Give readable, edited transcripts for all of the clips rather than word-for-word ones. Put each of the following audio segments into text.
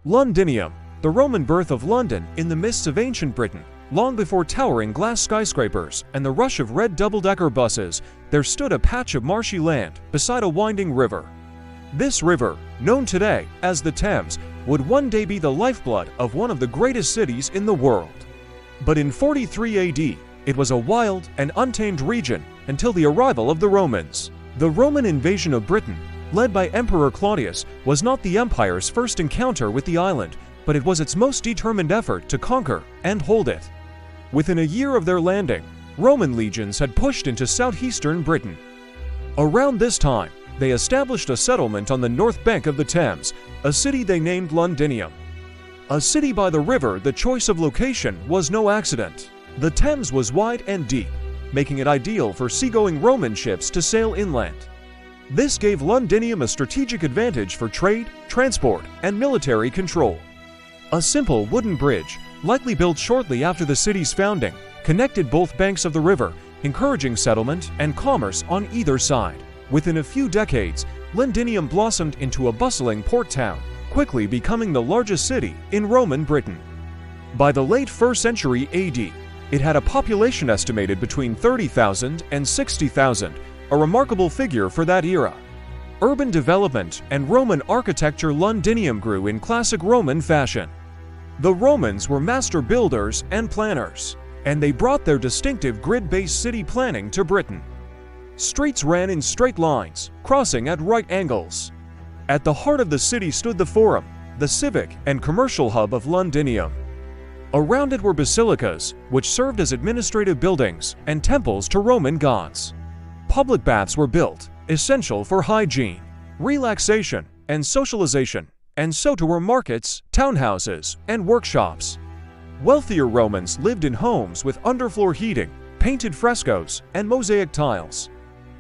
Londinium, the Roman birth of London in the mists of ancient Britain. Long before towering glass skyscrapers and the rush of red double-decker buses, there stood a patch of marshy land beside a winding river. This river, known today as the Thames, would one day be the lifeblood of one of the greatest cities in the world. But in 43 AD, it was a wild and untamed region until the arrival of the Romans. The Roman invasion of Britain, led by Emperor Claudius, was not the empire's first encounter with the island, but it was its most determined effort to conquer and hold it. Within a year of their landing, Roman legions had pushed into southeastern Britain. Around this time, they established a settlement on the north bank of the Thames, a city they named Londinium. A city by the river, the choice of location was no accident. The Thames was wide and deep, making it ideal for seagoing Roman ships to sail inland. This gave Londinium a strategic advantage for trade, transport, and military control. A simple wooden bridge, likely built shortly after the city's founding, connected both banks of the river, encouraging settlement and commerce on either side. Within a few decades, Londinium blossomed into a bustling port town, quickly becoming the largest city in Roman Britain. By the late 1st century AD, it had a population estimated between 30,000 and 60,000, a remarkable figure for that era. Urban development and Roman architecture. Londinium grew in classic Roman fashion. The Romans were master builders and planners, and they brought their distinctive grid-based city planning to Britain. Streets ran in straight lines, crossing at right angles. At the heart of the city stood the Forum, the civic and commercial hub of Londinium. Around it were basilicas, which served as administrative buildings, and temples to Roman gods. Public baths were built, essential for hygiene, relaxation, and socialization, and so too were markets, townhouses, and workshops. Wealthier Romans lived in homes with underfloor heating, painted frescoes, and mosaic tiles.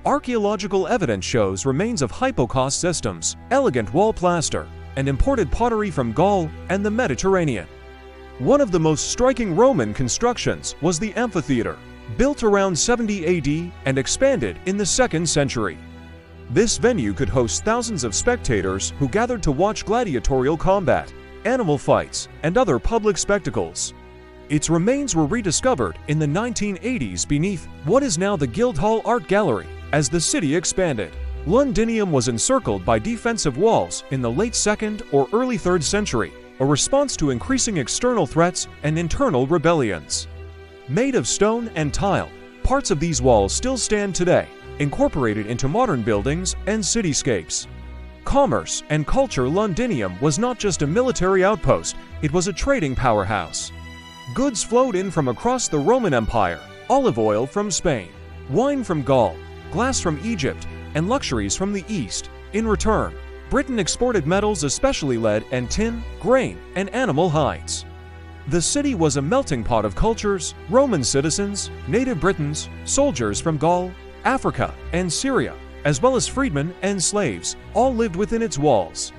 Archaeological evidence shows remains of hypocaust systems, elegant wall plaster, and imported pottery from Gaul and the Mediterranean. One of the most striking Roman constructions was the amphitheater, built around 70 AD and expanded in the 2nd century. This venue could host thousands of spectators who gathered to watch gladiatorial combat, animal fights, and other public spectacles. Its remains were rediscovered in the 1980s beneath what is now the Guildhall Art Gallery. As the city expanded, Londinium was encircled by defensive walls in the late 2nd or early 3rd century, a response to increasing external threats and internal rebellions. Made of stone and tile, parts of these walls still stand today, incorporated into modern buildings and cityscapes. Commerce and culture. Londinium was not just a military outpost, it was a trading powerhouse. Goods flowed in from across the Roman Empire, olive oil from Spain, wine from Gaul, glass from Egypt, and luxuries from the East. In return, Britain exported metals, especially lead and tin, grain, and animal hides. The city was a melting pot of cultures. Roman citizens, native Britons, soldiers from Gaul, Africa, and Syria, as well as freedmen and slaves, all lived within its walls.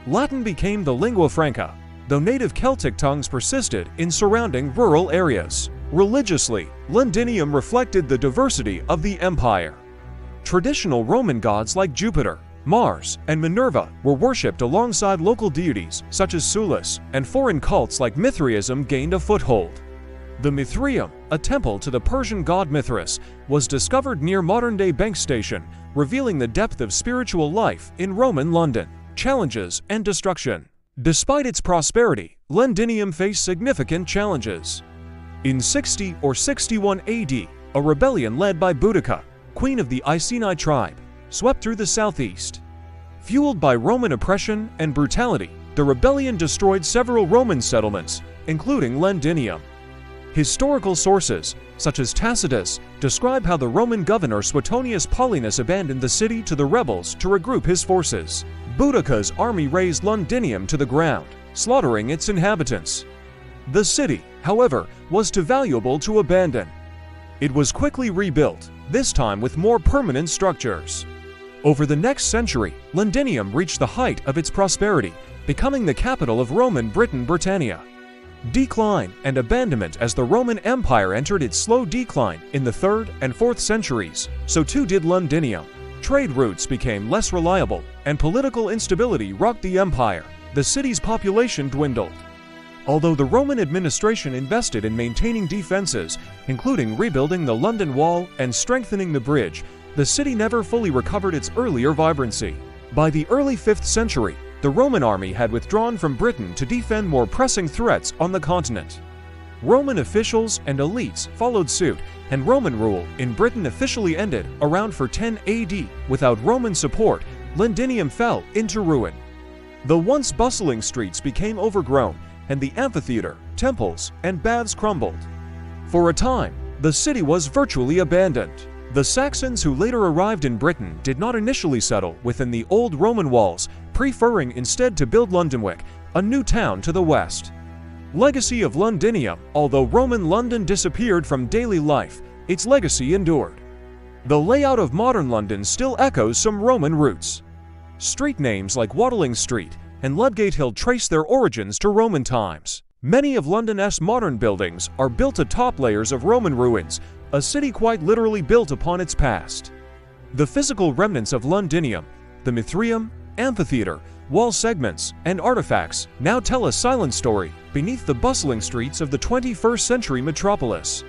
Latin became the lingua franca, though native Celtic tongues persisted in surrounding rural areas. Religiously, Londinium reflected the diversity of the empire. Traditional Roman gods like Jupiter, Mars, and Minerva were worshipped alongside local deities such as Sulis, and foreign cults like Mithraism gained a foothold. The Mithraeum, a temple to the Persian god Mithras, was discovered near modern-day Bank Station, revealing the depth of spiritual life in Roman London, challenges, and destruction. Despite its prosperity, Londinium faced significant challenges. In 60 or 61 AD, a rebellion led by Boudica, queen of the Iceni tribe, swept through the southeast. Fueled by Roman oppression and brutality, the rebellion destroyed several Roman settlements, including Londinium. Historical sources, such as Tacitus, describe how the Roman governor Suetonius Paulinus abandoned the city to the rebels to regroup his forces. Boudica's army razed Londinium to the ground, slaughtering its inhabitants. The city, however, was too valuable to abandon. It was quickly rebuilt, this time with more permanent structures. Over the next century, Londinium reached the height of its prosperity, becoming the capital of Roman Britain, Britannia. Decline and abandonment. As the Roman Empire entered its slow decline in the 3rd and 4th centuries, so too did Londinium. Trade routes became less reliable, and political instability rocked the empire. the city's population dwindled. Although the Roman administration invested in maintaining defenses, including rebuilding the London Wall and strengthening the bridge, the city never fully recovered its earlier vibrancy. By the early 5th century, the Roman army had withdrawn from Britain to defend more pressing threats on the continent. Roman officials and elites followed suit, and Roman rule in Britain officially ended around 410 AD. Without Roman support, Londinium fell into ruin. The once bustling streets became overgrown, and the amphitheater, temples, and baths crumbled. For a time, the city was virtually abandoned. The Saxons who later arrived in Britain did not initially settle within the old Roman walls, preferring instead to build Londonwick, a new town to the west. Legacy of Londinium. Although Roman London disappeared from daily life, its legacy endured. The layout of modern London still echoes some Roman roots. Street names like Watling Street and Ludgate Hill trace their origins to Roman times. Many of London's modern buildings are built atop layers of Roman ruins, a city quite literally built upon its past. The physical remnants of Londinium, the Mithraeum, amphitheater, wall segments, and artifacts now tell a silent story beneath the bustling streets of the 21st century metropolis.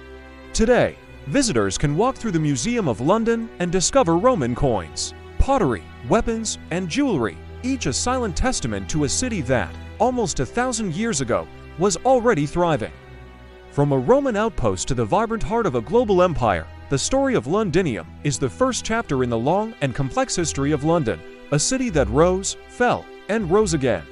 Today, visitors can walk through the Museum of London and discover Roman coins, pottery, weapons, and jewelry, each a silent testament to a city that, almost 1,000 years ago, was already thriving. From a Roman outpost to the vibrant heart of a global empire, the story of Londinium is the first chapter in the long and complex history of London, a city that rose, fell, and rose again.